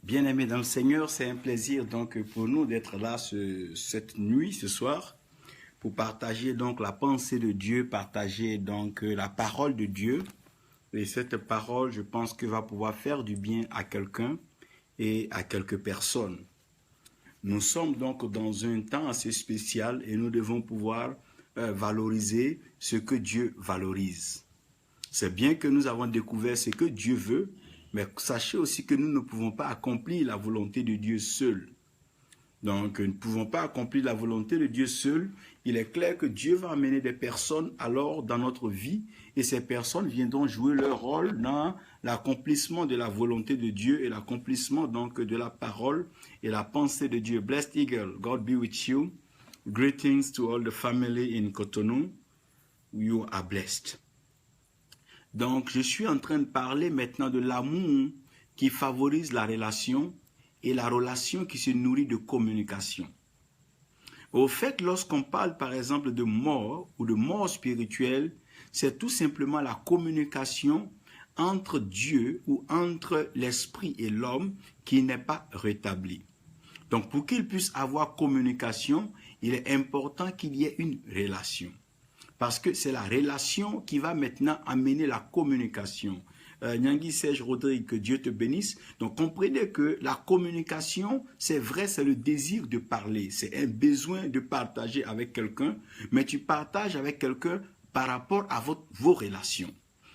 Bien-aimés dans le Seigneur, c'est un plaisir donc pour nous d'être là cette nuit, ce soir, pour partager donc la pensée de Dieu, partager donc la parole de Dieu. Et cette parole, je pense que va pouvoir faire du bien à quelqu'un et à quelques personnes. Nous sommes donc dans un temps assez spécial et nous devons pouvoir valoriser ce que Dieu valorise. C'est bien que nous avons découvert ce que Dieu veut, mais sachez aussi que nous ne pouvons pas accomplir la volonté de Dieu seul. Donc, nous ne pouvons pas accomplir la volonté de Dieu seul. Il est clair que Dieu va amener des personnes alors dans notre vie et ces personnes viendront jouer leur rôle dans l'accomplissement de la volonté de Dieu et l'accomplissement donc de la parole et la pensée de Dieu. Blessed Eagle, God be with you. Greetings to all the family in Cotonou. You are blessed. Donc, je suis en train de parler maintenant de l'amour qui favorise la relation et la relation qui se nourrit de communication. Au fait, lorsqu'on parle par exemple de mort ou de mort spirituelle, c'est tout simplement la communication entre Dieu ou entre l'esprit et l'homme qui n'est pas rétablie. Donc, pour qu'il puisse avoir communication, il est important qu'il y ait une relation. Parce que c'est la relation qui va maintenant amener la communication. Nyangui Serge Rodrigue, que Dieu te bénisse. Donc comprenez que la communication, c'est vrai, c'est le désir de parler. C'est un besoin de partager avec quelqu'un, mais tu partages avec quelqu'un par rapport à vos relations.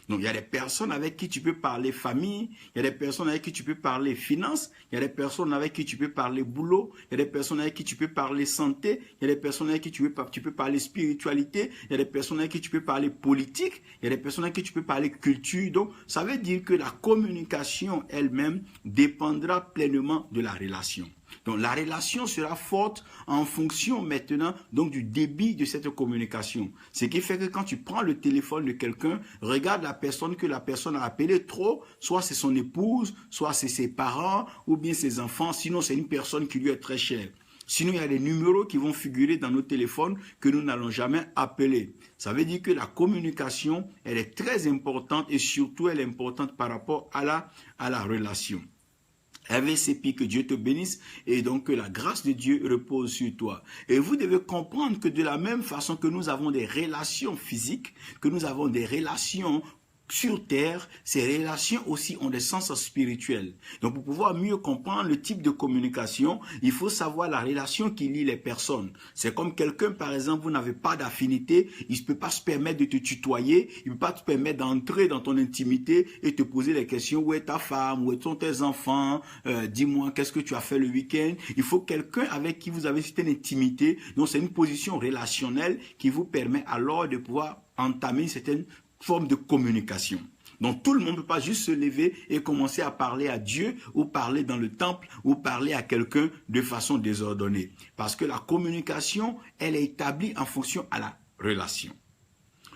Donc, il y a des personnes avec qui tu peux parler famille, il y a des personnes avec qui tu peux parler finances, il y a des personnes avec qui tu peux parler boulot, il y a des personnes avec qui tu peux parler santé, il y a des personnes avec qui tu peux parler spiritualité, il y a des personnes avec qui tu peux parler politique, il y a des personnes avec qui tu peux parler culture. Donc, ça veut dire que la communication elle-même dépendra pleinement de la relation. Donc, la relation sera forte en fonction maintenant donc du débit de cette communication. Ce qui fait que quand tu prends le téléphone de quelqu'un, regarde la personne que la personne a appelée trop, soit c'est son épouse, soit c'est ses parents ou bien ses enfants, sinon c'est une personne qui lui est très chère. Sinon, il y a des numéros qui vont figurer dans nos téléphones que nous n'allons jamais appeler. Ça veut dire que la communication, elle est très importante et surtout elle est importante par rapport à la relation. RVCP, que Dieu te bénisse et donc que la grâce de Dieu repose sur toi. Et vous devez comprendre que de la même façon que nous avons des relations physiques, que nous avons des relations sur terre, ces relations aussi ont des sens spirituels. Donc pour pouvoir mieux comprendre le type de communication, il faut savoir la relation qui lie les personnes. C'est comme quelqu'un, par exemple, vous n'avez pas d'affinité, il ne peut pas se permettre de te tutoyer, il ne peut pas te permettre d'entrer dans ton intimité et te poser des questions. Où est ta femme? Où sont tes enfants? Dis-moi, qu'est-ce que tu as fait le week-end? Il faut quelqu'un avec qui vous avez cette intimité. Donc c'est une position relationnelle qui vous permet alors de pouvoir entamer certaines forme de communication. Donc tout le monde ne peut pas juste se lever et commencer à parler à Dieu ou parler dans le temple ou parler à quelqu'un de façon désordonnée. Parce que la communication, elle est établie en fonction à la relation.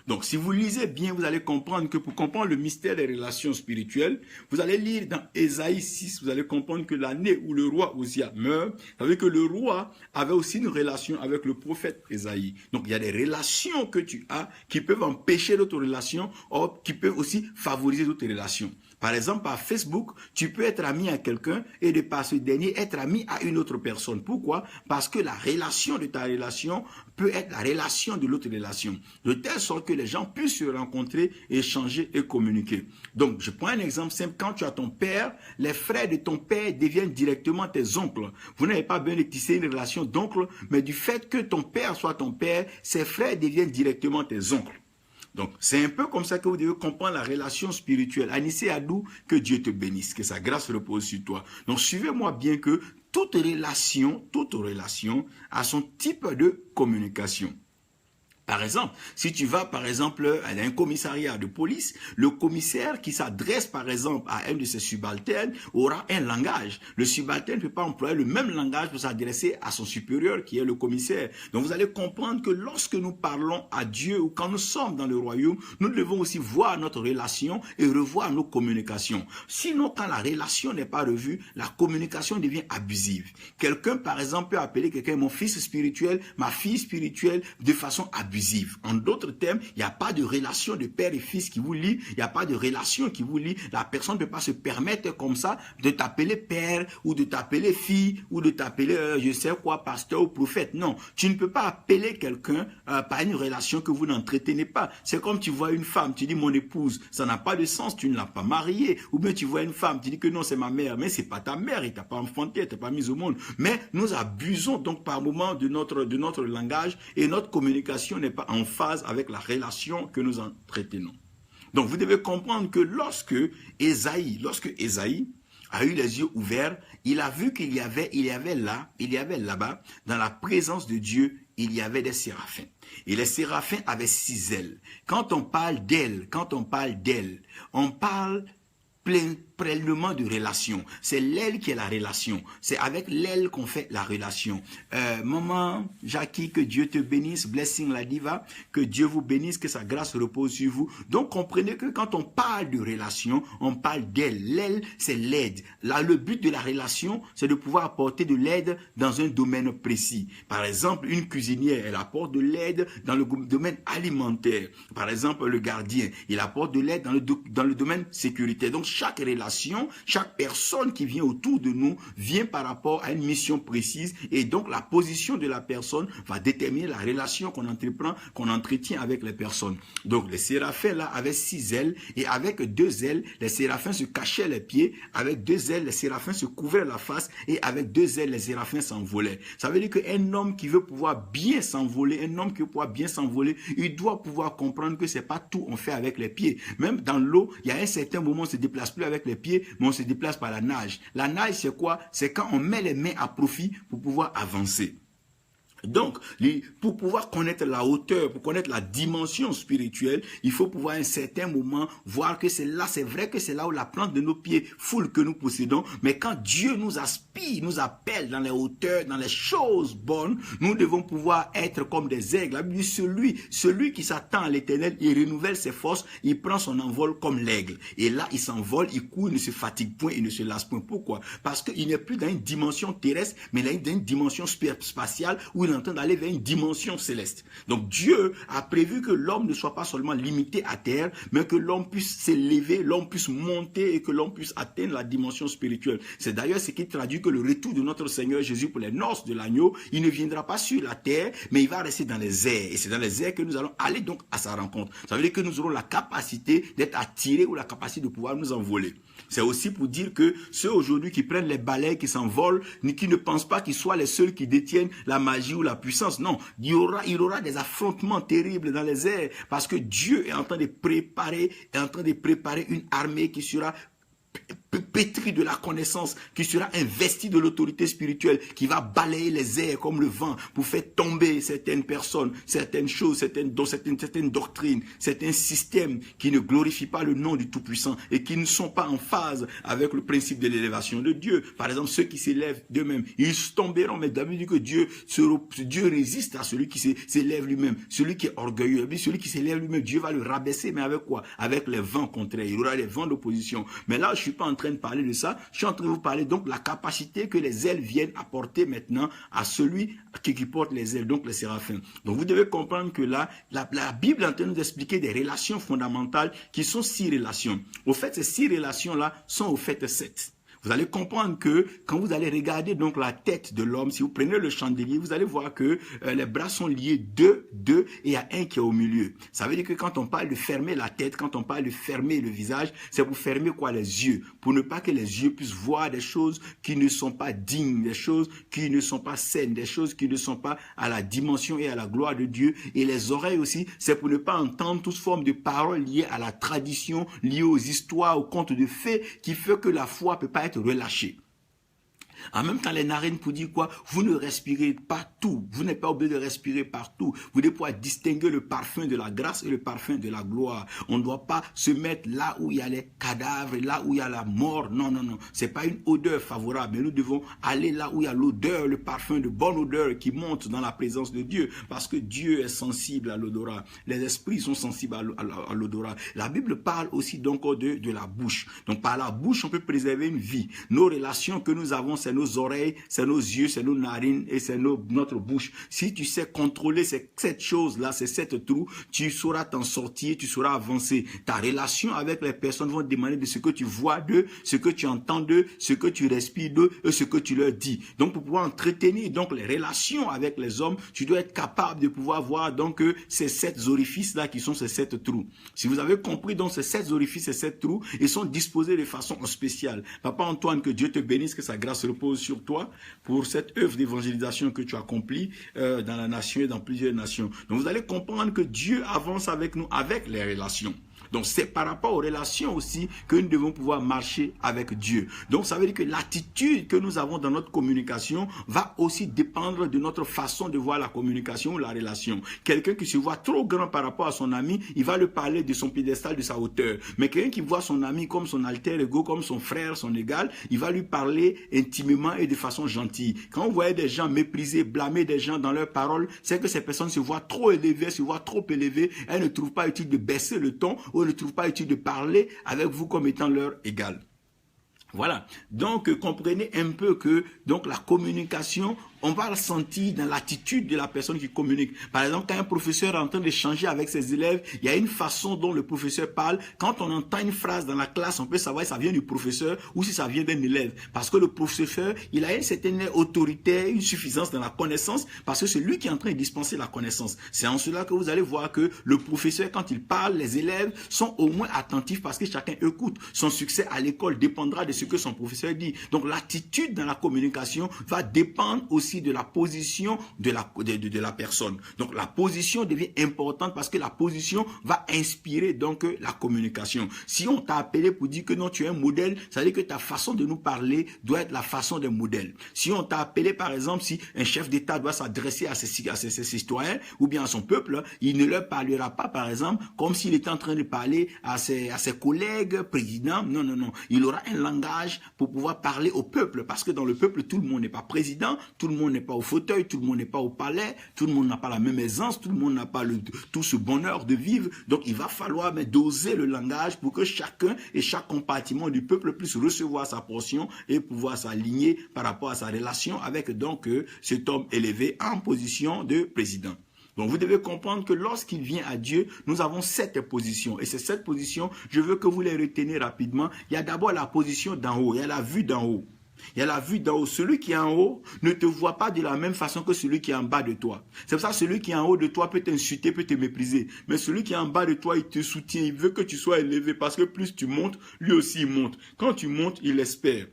Donc, si vous lisez bien, vous allez comprendre que pour comprendre le mystère des relations spirituelles, vous allez lire dans Ésaïe 6, vous allez comprendre que l'année où le roi Osia meurt, ça veut dire que le roi avait aussi une relation avec le prophète Ésaïe. Donc, il y a des relations que tu as qui peuvent empêcher d'autres relations, ou qui peuvent aussi favoriser d'autres relations. Par exemple, par Facebook, tu peux être ami à quelqu'un et de par ce dernier être ami à une autre personne. Pourquoi? Parce que la relation de ta relation peut être la relation de l'autre relation. De telle sorte que les gens puissent se rencontrer, échanger et communiquer. Donc, je prends un exemple simple. Quand tu as ton père, les frères de ton père deviennent directement tes oncles. Vous n'avez pas besoin de tisser une relation d'oncle, mais du fait que ton père soit ton père, ses frères deviennent directement tes oncles. Donc, c'est un peu comme ça que vous devez comprendre la relation spirituelle. Anissé Adou, que Dieu te bénisse, que sa grâce repose sur toi. Donc, suivez-moi bien que toute relation a son type de communication. Par exemple, si tu vas par exemple à un commissariat de police, le commissaire qui s'adresse par exemple à un de ses subalternes aura un langage. Le subalterne ne peut pas employer le même langage pour s'adresser à son supérieur qui est le commissaire. Donc vous allez comprendre que lorsque nous parlons à Dieu ou quand nous sommes dans le royaume, nous devons aussi voir notre relation et revoir nos communications. Sinon, quand la relation n'est pas revue, la communication devient abusive. Quelqu'un par exemple peut appeler quelqu'un mon fils spirituel, ma fille spirituelle de façon abusive. abusive. En d'autres termes, il n'y a pas de relation de père et fils qui vous lie, il n'y a pas de relation qui vous lie. La personne ne peut pas se permettre comme ça de t'appeler père ou de t'appeler fille ou de t'appeler, je sais quoi, pasteur ou prophète. Non, tu ne peux pas appeler quelqu'un par une relation que vous n'entretenez pas. C'est comme tu vois une femme, tu dis mon épouse, ça n'a pas de sens, tu ne l'as pas mariée. Ou bien tu vois une femme, tu dis que non, c'est ma mère, mais c'est pas ta mère, elle t'a pas enfanté, elle t'a pas mise au monde. Mais nous abusons donc par moment de notre langage et notre communication n'est pas en phase avec la relation que nous entretenons. Donc vous devez comprendre que lorsque Ésaïe a eu les yeux ouverts, il a vu qu'il y avait là-bas, dans la présence de Dieu, il y avait des séraphins. Et les séraphins avaient 6 ailes. Quand on parle d'ailes, on parle pleinement de relation. C'est l'aile qui est la relation. C'est avec l'aile qu'on fait la relation. Maman Jackie, que Dieu te bénisse. Blessing la diva. Que Dieu vous bénisse, que sa grâce repose sur vous. Donc comprenez que quand on parle de relation, on parle d'aile. L'aile, c'est l'aide. Là, le but de la relation, c'est de pouvoir apporter de l'aide dans un domaine précis. Par exemple, une cuisinière, elle apporte de l'aide dans le domaine alimentaire. Par exemple, le gardien, il apporte de l'aide dans le domaine sécuritaire. Donc chaque relation, chaque personne qui vient autour de nous vient par rapport à une mission précise et donc la position de la personne va déterminer la relation qu'on entreprend, qu'on entretient avec les personnes. Donc les séraphins là avaient 6 ailes et avec 2 ailes, les séraphins se cachaient les pieds, avec 2 ailes, les séraphins se couvraient la face et avec 2 ailes, les séraphins s'envolaient. Ça veut dire qu'un homme qui veut pouvoir bien s'envoler, il doit pouvoir comprendre que c'est pas tout on fait avec les pieds. Même dans l'eau, il y a un certain moment, on se déplace plus avec les pieds, mais on se déplace par la nage. La nage, c'est quoi? C'est quand on met les mains à profit pour pouvoir avancer. Donc, pour pouvoir connaître la hauteur, pour connaître la dimension spirituelle, il faut pouvoir à un certain moment voir que c'est vrai que c'est là où la plante de nos pieds foule que nous possédons, mais quand Dieu nous aspire, nous appelle dans les hauteurs, dans les choses bonnes, nous devons pouvoir être comme des aigles. La Bible dit, celui qui s'attend à l'Éternel, il renouvelle ses forces, il prend son envol comme l'aigle. Et là, il s'envole, il court, il ne se fatigue point, il ne se lasse point. Pourquoi? Parce qu'il n'est plus dans une dimension terrestre, mais il est dans une dimension spatiale où il est en train d'aller vers une dimension céleste. Donc Dieu a prévu que l'homme ne soit pas seulement limité à terre, mais que l'homme puisse s'élever, l'homme puisse monter et que l'homme puisse atteindre la dimension spirituelle. C'est d'ailleurs ce qui traduit que le retour de notre Seigneur Jésus pour les noces de l'agneau, il ne viendra pas sur la terre, mais il va rester dans les airs. Et c'est dans les airs que nous allons aller donc à sa rencontre. Ça veut dire que nous aurons la capacité d'être attirés ou la capacité de pouvoir nous envoler. C'est aussi pour dire que ceux aujourd'hui qui prennent les balais, qui s'envolent, qui ne pensent pas qu'ils soient les seuls qui détiennent la magie ou la puissance. Non, il y aura des affrontements terribles dans les airs parce que Dieu est en train de préparer une armée qui sera pétri de la connaissance, qui sera investi de l'autorité spirituelle, qui va balayer les airs comme le vent pour faire tomber certaines personnes, certaines choses, certaines doctrines, certains systèmes qui ne glorifient pas le nom du Tout-Puissant et qui ne sont pas en phase avec le principe de l'élévation de Dieu. Par exemple, ceux qui s'élèvent d'eux-mêmes, ils tomberont, mais David dit que Dieu résiste à celui qui s'élève lui-même, celui qui est orgueilleux, celui qui s'élève lui-même, Dieu va le rabaisser, mais avec quoi? Avec les vents contraires, il y aura les vents d'opposition. Mais là, je suis pas en train de parler de ça, je suis en train de vous parler donc de la capacité que les ailes viennent apporter maintenant à celui qui porte les ailes, donc les séraphins. Donc vous devez comprendre que là, la Bible est en train de nous expliquer des relations fondamentales qui sont 6 relations. Au fait, ces 6 relations-là sont au fait 7. Vous allez comprendre que quand vous allez regarder donc la tête de l'homme, si vous prenez le chandelier, vous allez voir que les bras sont liés deux, et il y a un qui est au milieu. Ça veut dire que quand on parle de fermer la tête, quand on parle de fermer le visage, c'est pour fermer quoi? Les yeux. Pour ne pas que les yeux puissent voir des choses qui ne sont pas dignes, des choses qui ne sont pas saines, des choses qui ne sont pas à la dimension et à la gloire de Dieu. Et les oreilles aussi, c'est pour ne pas entendre toute forme de paroles liées à la tradition, liées aux histoires, aux contes de fées, qui fait que la foi ne peut pas être relâché. En même temps, les narines pour dire quoi? Vous ne respirez pas tout. Vous n'êtes pas obligé de respirer partout. Vous devez pouvoir distinguer le parfum de la grâce et le parfum de la gloire. On ne doit pas se mettre là où il y a les cadavres, là où il y a la mort. Non, non, non. C'est pas une odeur favorable. Mais nous devons aller là où il y a l'odeur, le parfum de bonne odeur qui monte dans la présence de Dieu. Parce que Dieu est sensible à l'odorat. Les esprits sont sensibles à l'odorat. La Bible parle aussi donc de la bouche. Donc par la bouche, on peut préserver une vie. Nos relations que nous avons, c'est nos oreilles, c'est nos yeux, c'est nos narines et c'est notre bouche. Si tu sais contrôler cette chose-là, c'est cette trou, tu sauras t'en sortir, tu sauras avancer. Ta relation avec les personnes vont demander de ce que tu vois d'eux, ce que tu entends d'eux, ce que tu respires d'eux et ce que tu leur dis. Donc, pour pouvoir entretenir donc les relations avec les hommes, tu dois être capable de pouvoir voir donc ces 7 orifices-là qui sont ces 7 trous. Si vous avez compris donc ces 7 orifices, ces 7 trous, ils sont disposés de façon spéciale. Papa Antoine, que Dieu te bénisse, que sa grâce repose sur toi pour cette œuvre d'évangélisation que tu accomplis dans la nation et dans plusieurs nations. Donc vous allez comprendre que Dieu avance avec nous, avec les relations. Donc c'est par rapport aux relations aussi que nous devons pouvoir marcher avec Dieu. Donc ça veut dire que l'attitude que nous avons dans notre communication va aussi dépendre de notre façon de voir la communication ou la relation. Quelqu'un qui se voit trop grand par rapport à son ami, il va lui parler de son piédestal, de sa hauteur. Mais quelqu'un qui voit son ami comme son alter ego, comme son frère, son égal, il va lui parler intimement et de façon gentille. Quand vous voyez des gens mépriser, blâmer des gens dans leurs paroles, c'est que ces personnes se voient trop élevées, se voient trop élevées, elles ne trouvent pas utile de baisser le ton ou ne trouvent pas utile de parler avec vous comme étant leur égal. Voilà. Donc, comprenez un peu que donc la communication, on va le sentir dans l'attitude de la personne qui communique. Par exemple, quand un professeur est en train d'échanger avec ses élèves, il y a une façon dont le professeur parle. Quand on entend une phrase dans la classe, on peut savoir si ça vient du professeur ou si ça vient d'un élève. Parce que le professeur, il a une certaine autorité, une suffisance dans la connaissance, parce que c'est lui qui est en train de dispenser la connaissance. C'est en cela que vous allez voir que le professeur, quand il parle, les élèves sont au moins attentifs parce que chacun écoute. Son succès à l'école dépendra de ce que son professeur dit. Donc, l'attitude dans la communication va dépendre aussi de la position de la personne. Donc, la position devient importante parce que la position va inspirer donc la communication. Si on t'a appelé pour dire que non, tu es un modèle, ça veut dire que ta façon de nous parler doit être la façon d'un modèle. Si on t'a appelé, par exemple, si un chef d'État doit s'adresser à ses citoyens ou bien à son peuple, il ne leur parlera pas, par exemple, comme s'il était en train de parler à ses collègues présidents. Non, non, non. Il aura un langage pour pouvoir parler au peuple parce que dans le peuple, tout le monde n'est pas président, tout le monde n'est pas au fauteuil, tout le monde n'est pas au palais, tout le monde n'a pas la même aisance, tout le monde n'a pas tout ce bonheur de vivre. Donc, il va falloir doser le langage pour que chacun et chaque compartiment du peuple puisse recevoir sa portion et pouvoir s'aligner par rapport à sa relation avec donc cet homme élevé en position de président. Donc, vous devez comprendre que lorsqu'il vient à Dieu, nous avons 7 positions. Et ces 7 positions, je veux que vous les reteniez rapidement. Il y a d'abord la position d'en haut, il y a la vue d'en haut. Il y a la vue d'en haut. Celui qui est en haut ne te voit pas de la même façon que celui qui est en bas de toi. C'est pour ça que celui qui est en haut de toi peut t'insulter, peut te mépriser. Mais celui qui est en bas de toi, il te soutient. Il veut que tu sois élevé parce que plus tu montes, lui aussi il monte. Quand tu montes, il espère.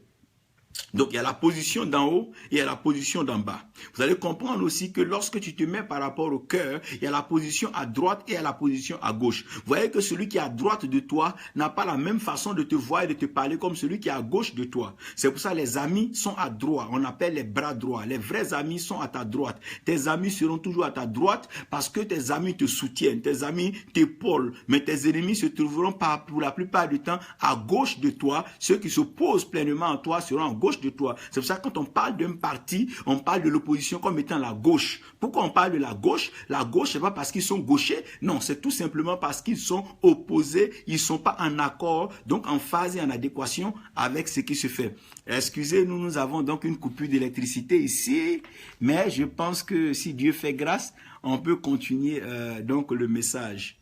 Donc, il y a la position d'en haut et il y a la position d'en bas. Vous allez comprendre aussi que lorsque tu te mets par rapport au cœur, il y a la position à droite et il y a la position à gauche. Vous voyez que celui qui est à droite de toi n'a pas la même façon de te voir et de te parler comme celui qui est à gauche de toi. C'est pour ça que les amis sont à droite. On appelle les bras droits. Les vrais amis sont à ta droite. Tes amis seront toujours à ta droite parce que tes amis te soutiennent. Tes amis t'épaulent. Mais tes ennemis se trouveront pour la plupart du temps à gauche de toi. Ceux qui s'opposent pleinement à toi seront à gauche de toi. C'est pour ça que quand on parle d'un parti, on parle de l'opposition comme étant la gauche. Pourquoi on parle de la gauche? La gauche, c'est pas parce qu'ils sont gauchers. Non, c'est tout simplement parce qu'ils sont opposés. Ils sont pas en accord, donc en phase et en adéquation avec ce qui se fait. Excusez-nous, nous avons donc une coupure d'électricité ici, mais je pense que si Dieu fait grâce, on peut continuer donc le message.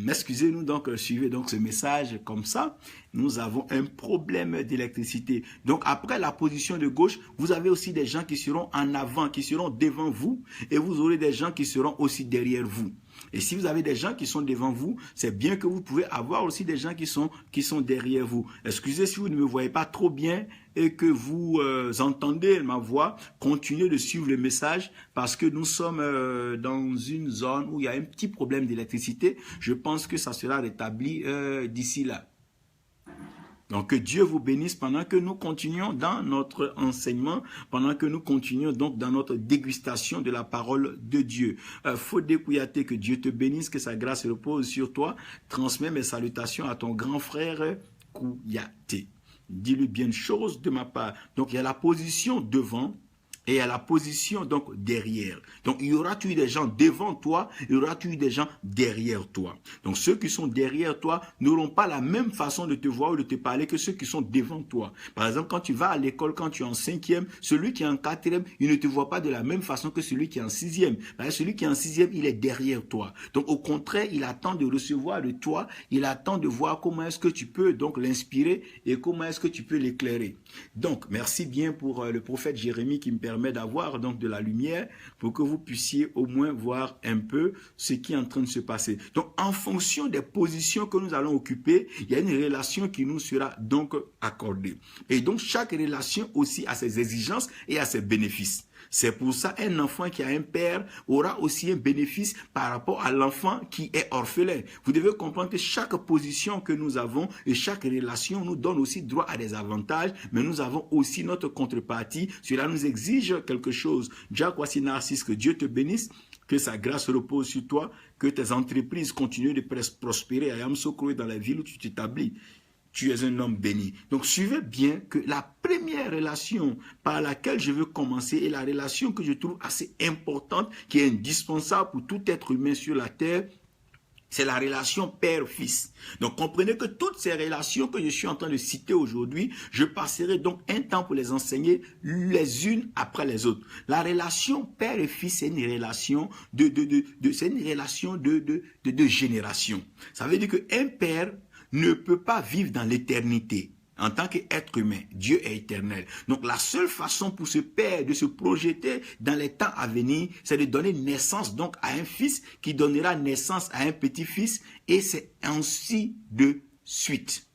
Excusez-nous donc, suivez donc ce message comme ça. Nous avons un problème d'électricité. Donc après la position de gauche, vous avez aussi des gens qui seront en avant, qui seront devant vous, et vous aurez des gens qui seront aussi derrière vous. Et si vous avez des gens qui sont devant vous, c'est bien que vous pouvez avoir aussi des gens qui sont derrière vous. Excusez si vous ne me voyez pas trop bien et que vous entendez ma voix, continuez de suivre le message parce que nous sommes dans une zone où il y a un petit problème d'électricité. Je pense que ça sera rétabli d'ici là. Donc, que Dieu vous bénisse pendant que nous continuons dans notre enseignement, pendant que nous continuons donc dans notre dégustation de la parole de Dieu. Fodé Kouyaté, que Dieu te bénisse, que sa grâce repose sur toi. Transmets mes salutations à ton grand frère Kouyaté. Dis-lui bien une chose de ma part. Donc, il y a la position devant et à la position donc derrière. Donc il y aura toujours des gens devant toi, il y aura toujours des gens derrière toi. Donc ceux qui sont derrière toi n'auront pas la même façon de te voir ou de te parler que ceux qui sont devant toi. Par exemple, quand tu vas à l'école, quand tu es en 5e, celui qui est en 4e, il ne te voit pas de la même façon que celui qui est en 6e. Celui qui est en 6e, il est derrière toi. Donc au contraire, il attend de recevoir de toi, il attend de voir comment est-ce que tu peux donc l'inspirer et comment est-ce que tu peux l'éclairer. Donc merci bien pour le prophète Jérémie qui me permet d'avoir donc de la lumière pour que vous puissiez au moins voir un peu ce qui est en train de se passer. Donc en fonction des positions que nous allons occuper, il y a une relation qui nous sera donc accordée. Et donc chaque relation aussi a ses exigences et a ses bénéfices. C'est pour ça un enfant qui a un père aura aussi un bénéfice par rapport à l'enfant qui est orphelin. Vous devez comprendre que chaque position que nous avons et chaque relation nous donne aussi droit à des avantages, mais nous avons aussi notre contrepartie. Cela nous exige quelque chose. Jack, voici Narcisse, que Dieu te bénisse, que sa grâce repose sur toi, que tes entreprises continuent de prospérer à Yamoussoukro dans la ville où tu t'établis. Tu es un homme béni. Donc, suivez bien que la première relation par laquelle je veux commencer est la relation que je trouve assez importante, qui est indispensable pour tout être humain sur la terre. C'est la relation père-fils. Donc, comprenez que toutes ces relations que je suis en train de citer aujourd'hui, je passerai donc un temps pour les enseigner les unes après les autres. La relation père et fils, c'est une relation de génération. Ça veut dire qu'un père ne peut pas vivre dans l'éternité. En tant qu'être humain, Dieu est éternel. Donc la seule façon pour ce père de se projeter dans les temps à venir, c'est de donner naissance donc à un fils qui donnera naissance à un petit-fils, et c'est ainsi de suite.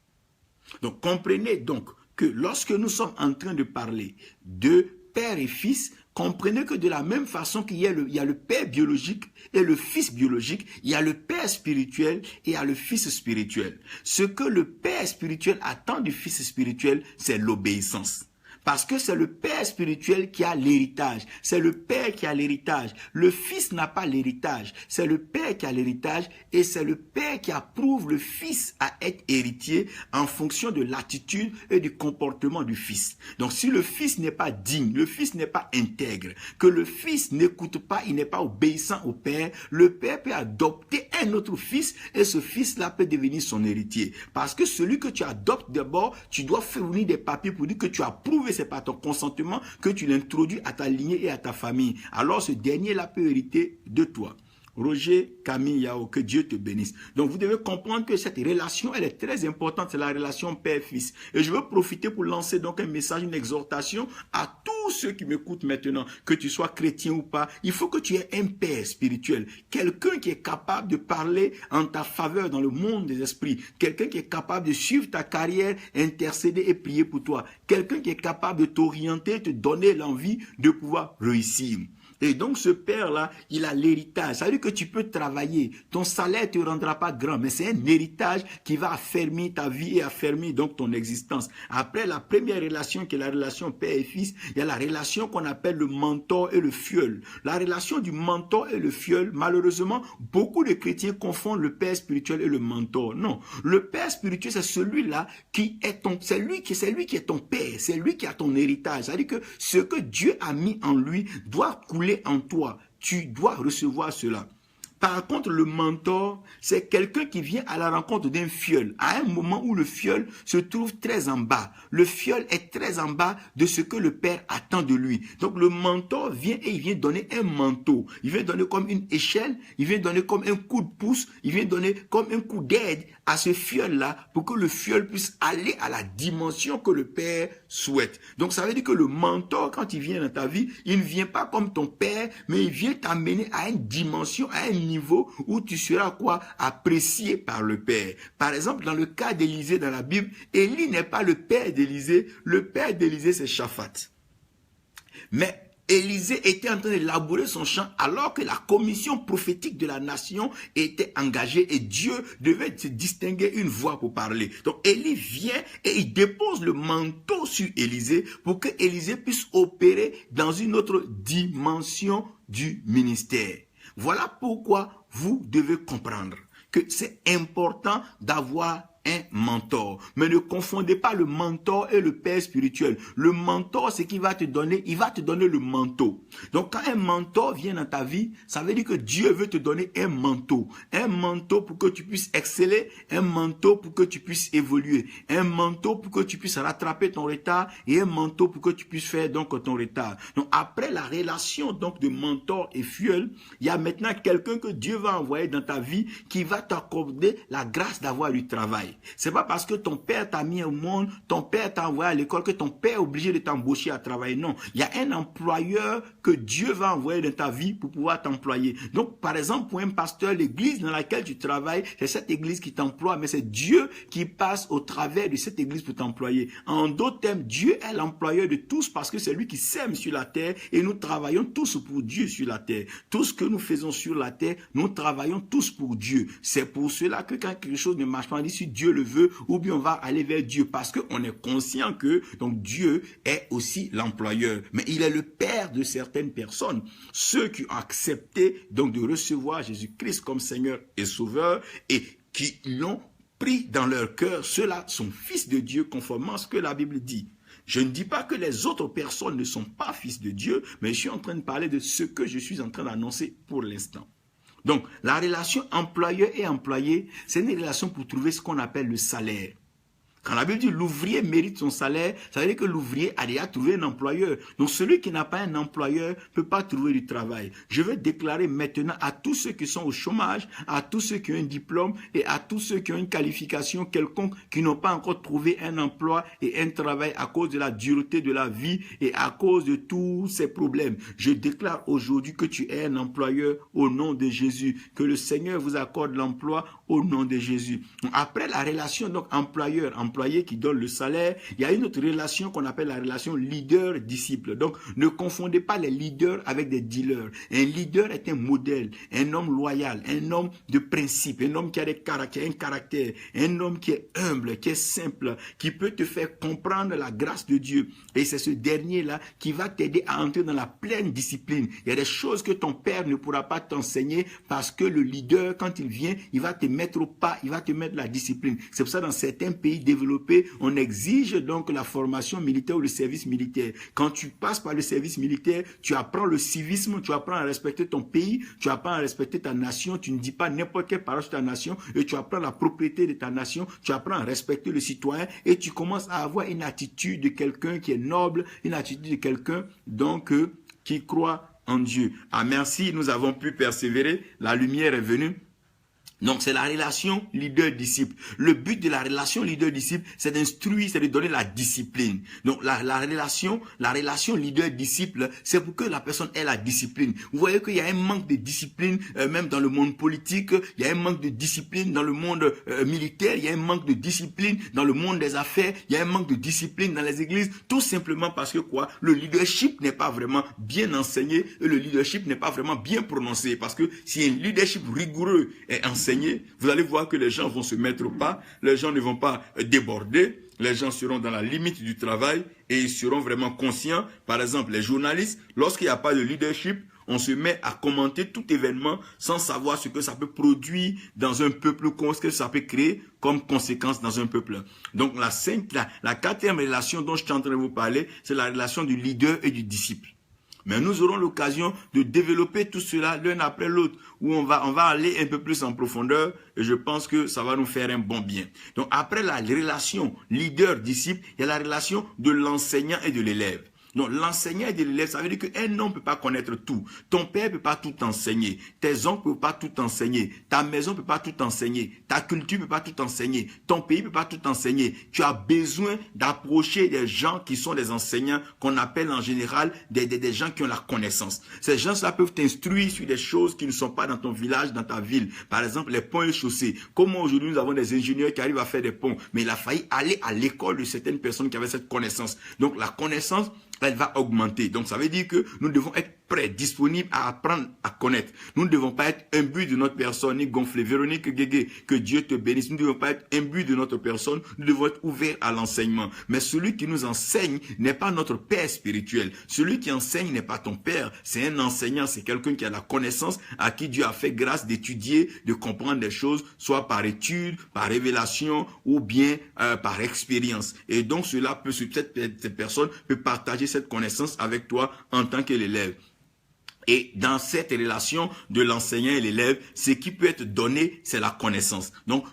Donc comprenez donc que lorsque nous sommes en train de parler de père et fils, comprenez que de la même façon qu'il y a le père biologique et le fils biologique, il y a le père spirituel et il y a le fils spirituel. Ce que le père spirituel attend du fils spirituel, c'est l'obéissance. Parce que c'est le père spirituel qui a l'héritage. C'est le père qui a l'héritage. Le fils n'a pas l'héritage. C'est le père qui a l'héritage et c'est le père qui approuve le fils à être héritier en fonction de l'attitude et du comportement du fils. Donc si le fils n'est pas digne, le fils n'est pas intègre, que le fils n'écoute pas, il n'est pas obéissant au père, le père peut adopter un autre fils et ce fils-là peut devenir son héritier. Parce que celui que tu adoptes d'abord, tu dois fournir des papiers pour dire que tu approuves, c'est par ton consentement que tu l'introduis à ta lignée et à ta famille. Alors ce dernier-là peut hériter de toi. Roger Camille Yao, que Dieu te bénisse. Donc vous devez comprendre que cette relation, elle est très importante, c'est la relation père-fils. Et je veux profiter pour lancer donc un message, une exhortation à tous ceux qui m'écoutent maintenant, que tu sois chrétien ou pas, il faut que tu aies un père spirituel, quelqu'un qui est capable de parler en ta faveur dans le monde des esprits, quelqu'un qui est capable de suivre ta carrière, intercéder et prier pour toi, quelqu'un qui est capable de t'orienter, te donner l'envie de pouvoir réussir. Et donc ce père-là, il a l'héritage. Ça veut dire que tu peux travailler. Ton salaire ne te rendra pas grand, mais c'est un héritage qui va affermir ta vie et affermir donc ton existence. Après la première relation qui est la relation père et fils, il y a la relation qu'on appelle le mentor et le fiel. La relation du mentor et le fiel, malheureusement, beaucoup de chrétiens confondent le père spirituel et le mentor. Non, le père spirituel, c'est celui-là qui est c'est lui qui est ton père, c'est lui qui a ton héritage. C'est-à-dire que ce que Dieu a mis en lui doit couler en toi, tu dois recevoir cela. Par contre, le mentor, c'est quelqu'un qui vient à la rencontre d'un fiel, à un moment où le fiel se trouve très en bas. Le fiel est très en bas de ce que le père attend de lui. Donc le mentor vient et il vient donner un manteau. Il vient donner comme une échelle, il vient donner comme un coup de pouce, il vient donner comme un coup d'aide à ce fiel-là pour que le fiel puisse aller à la dimension que le père souhaite. Donc ça veut dire que le mentor, quand il vient dans ta vie, il ne vient pas comme ton père, mais il vient t'amener à une dimension, à un niveau où tu seras quoi? Apprécié par le père. Par exemple, dans le cas d'Élisée dans la Bible, Élie n'est pas le père d'Élisée. Le père d'Élisée, c'est Shaphat. Mais Élisée était en train de labourer son champ alors que la commission prophétique de la nation était engagée et Dieu devait se distinguer une voix pour parler. Donc Élie vient et il dépose le manteau sur Élisée pour que Élisée puisse opérer dans une autre dimension du ministère. Voilà pourquoi vous devez comprendre que c'est important d'avoir un mentor. Mais ne confondez pas le mentor et le père spirituel. Le mentor, c'est qu'il va te donner, il va te donner le manteau. Donc quand un mentor vient dans ta vie, ça veut dire que Dieu veut te donner un manteau. Un manteau pour que tu puisses exceller, un manteau pour que tu puisses évoluer, un manteau pour que tu puisses rattraper ton retard et un manteau pour que tu puisses faire donc ton retard. Donc après la relation donc de mentor et filleul, il y a maintenant quelqu'un que Dieu va envoyer dans ta vie qui va t'accorder la grâce d'avoir du travail. C'est pas parce que ton père t'a mis au monde, ton père t'a envoyé à l'école, que ton père est obligé de t'embaucher à travailler. Non, il y a un employeur que Dieu va envoyer dans ta vie pour pouvoir t'employer. Donc, par exemple, pour un pasteur, l'église dans laquelle tu travailles, c'est cette église qui t'emploie, mais c'est Dieu qui passe au travers de cette église pour t'employer. En d'autres termes, Dieu est l'employeur de tous parce que c'est lui qui sème sur la terre et nous travaillons tous pour Dieu sur la terre. Tout ce que nous faisons sur la terre, nous travaillons tous pour Dieu. C'est pour cela que quand quelque chose ne marche pas, on dit si Dieu le veut, ou bien on va aller vers Dieu parce qu'on est conscient que donc Dieu est aussi l'employeur. Mais il est le père de certaines personnes. Ceux qui ont accepté donc de recevoir Jésus-Christ comme Seigneur et Sauveur et qui l'ont pris dans leur cœur, ceux-là sont fils de Dieu conformément à ce que la Bible dit. Je ne dis pas que les autres personnes ne sont pas fils de Dieu, mais je suis en train de parler de ce que je suis en train d'annoncer pour l'instant. Donc, la relation employeur et employé, c'est une relation pour trouver ce qu'on appelle le salaire. Quand la Bible dit l'ouvrier mérite son salaire, ça veut dire que l'ouvrier a déjà trouvé un employeur. Donc celui qui n'a pas un employeur ne peut pas trouver du travail. Je vais déclarer maintenant à tous ceux qui sont au chômage, à tous ceux qui ont un diplôme et à tous ceux qui ont une qualification quelconque, qui n'ont pas encore trouvé un emploi et un travail à cause de la dureté de la vie et à cause de tous ces problèmes. Je déclare aujourd'hui que tu es un employeur au nom de Jésus. Que le Seigneur vous accorde l'emploi au nom de Jésus. Après la relation donc employeur-employé qui donne le salaire, il y a une autre relation qu'on appelle la relation leader-disciple. Donc, ne confondez pas les leaders avec des dealers. Un leader est un modèle, un homme loyal, un homme de principe, un homme qui a un caractère, un homme qui est humble, qui est simple, qui peut te faire comprendre la grâce de Dieu. Et c'est ce dernier-là qui va t'aider à entrer dans la pleine discipline. Il y a des choses que ton père ne pourra pas t'enseigner parce que le leader, quand il vient, il va te mettre au pas, il va te mettre la discipline. C'est pour ça dans certains pays développés, on exige donc la formation militaire ou le service militaire. Quand tu passes par le service militaire, tu apprends le civisme, tu apprends à respecter ton pays, tu apprends à respecter ta nation, tu ne dis pas n'importe quelle parole sur ta nation et tu apprends la propriété de ta nation, tu apprends à respecter le citoyen et tu commences à avoir une attitude de quelqu'un qui est noble, une attitude de quelqu'un donc qui croit en Dieu. Ah merci, nous avons pu persévérer, la lumière est venue. Donc, c'est la relation leader-disciple. Le but de la relation leader-disciple, c'est d'instruire, c'est de donner la discipline. Donc, la relation leader-disciple, c'est pour que la personne ait la discipline. Vous voyez qu'il y a un manque de discipline, même dans le monde politique, il y a un manque de discipline dans le monde militaire, il y a un manque de discipline dans le monde des affaires, il y a un manque de discipline dans les églises, tout simplement parce que quoi? Le leadership n'est pas vraiment bien enseigné et le leadership n'est pas vraiment bien prononcé. Parce que si un leadership rigoureux est enseigné, vous allez voir que les gens vont se mettre au pas, les gens ne vont pas déborder, les gens seront dans la limite du travail et ils seront vraiment conscients. Par exemple, les journalistes, lorsqu'il n'y a pas de leadership, on se met à commenter tout événement sans savoir ce que ça peut produire dans un peuple, ce que ça peut créer comme conséquence dans un peuple. Donc la quatrième relation dont je suis en train de vous parler, c'est la relation du leader et du disciple. Mais nous aurons l'occasion de développer tout cela l'un après l'autre, où on va aller un peu plus en profondeur et je pense que ça va nous faire un bon bien. Donc après la relation leader-disciple, il y a la relation de l'enseignant et de l'élève. Donc, l'enseignant et de l'élève, ça veut dire qu'un homme ne peut pas connaître tout. Ton père ne peut pas tout enseigner. Tes oncles ne peuvent pas tout enseigner. Ta maison ne peut pas tout enseigner. Ta culture ne peut pas tout enseigner. Ton pays ne peut pas tout enseigner. Tu as besoin d'approcher des gens qui sont des enseignants, qu'on appelle en général des gens qui ont la connaissance. Ces gens-là peuvent t'instruire sur des choses qui ne sont pas dans ton village, dans ta ville. Par exemple, les ponts et chaussées. Comment aujourd'hui nous avons des ingénieurs qui arrivent à faire des ponts, mais il a failli aller à l'école de certaines personnes qui avaient cette connaissance. Donc, la connaissance, elle va augmenter. Donc, ça veut dire que nous devons être prêt, disponible à apprendre à connaître. Nous ne devons pas être imbus de notre personne, ni gonflés. Véronique Guégué, que Dieu te bénisse. Nous ne devons pas être imbus de notre personne, nous devons être ouverts à l'enseignement. Mais celui qui nous enseigne n'est pas notre père spirituel. Celui qui enseigne n'est pas ton père, c'est un enseignant, c'est quelqu'un qui a la connaissance, à qui Dieu a fait grâce d'étudier, de comprendre des choses, soit par étude, par révélation ou bien par expérience. Et donc cette personne peut partager cette connaissance avec toi en tant que l'élève. Et dans cette relation de l'enseignant et l'élève, ce qui peut être donné, c'est la connaissance. Donc,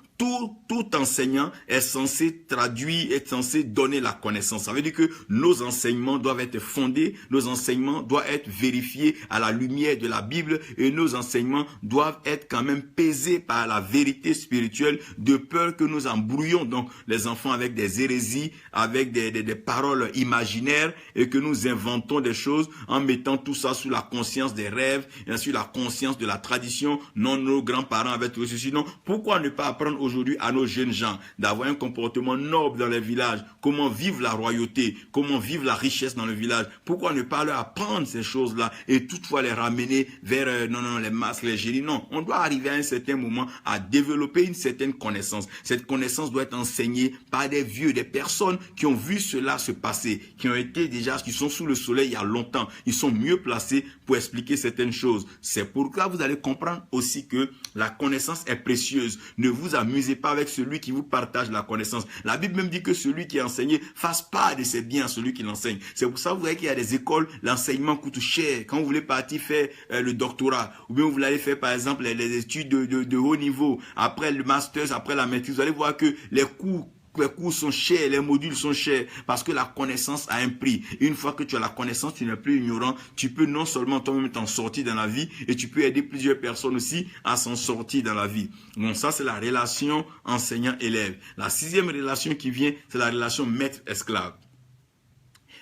tout enseignant est censé traduire, est censé donner la connaissance. Ça veut dire que nos enseignements doivent être fondés, nos enseignements doivent être vérifiés à la lumière de la Bible et nos enseignements doivent être quand même pesés par la vérité spirituelle, de peur que nous embrouillons donc les enfants avec des hérésies, avec des paroles imaginaires et que nous inventons des choses en mettant tout ça sous la conscience des rêves et sur la conscience de la tradition. Non, nos grands-parents avaient tout ceci. Non, pourquoi ne pas apprendre aujourd'hui à nos jeunes gens d'avoir un comportement noble dans les villages, comment vivre la royauté, comment vivre la richesse dans le village? Pourquoi ne pas leur apprendre ces choses-là et toutefois les ramener vers les masses, les génies? Non, on doit arriver à un certain moment à développer une certaine connaissance. Cette connaissance doit être enseignée par des vieux, des personnes qui ont vu cela se passer, qui ont été déjà, qui sont sous le soleil il y a longtemps. Ils sont mieux placés pour expliquer certaines choses. C'est pourquoi vous allez comprendre aussi que la connaissance est précieuse. Ne vous amusez pas avec celui qui vous partage la connaissance. La Bible même dit que celui qui est enseigné fasse part de ses biens à celui qui l'enseigne. C'est pour ça que vous voyez qu'il y a des écoles, l'enseignement coûte cher. Quand vous voulez partir faire le doctorat, ou bien vous voulez aller faire par exemple les études de haut niveau, après le master, après la maîtrise, vous allez voir que les cours sont chers, les modules sont chers, parce que la connaissance a un prix. Et une fois que tu as la connaissance, tu n'es plus ignorant. Tu peux non seulement toi-même t'en sortir dans la vie, et tu peux aider plusieurs personnes aussi à s'en sortir dans la vie. Donc ça, c'est la relation enseignant-élève. La sixième relation qui vient, c'est la relation maître-esclave.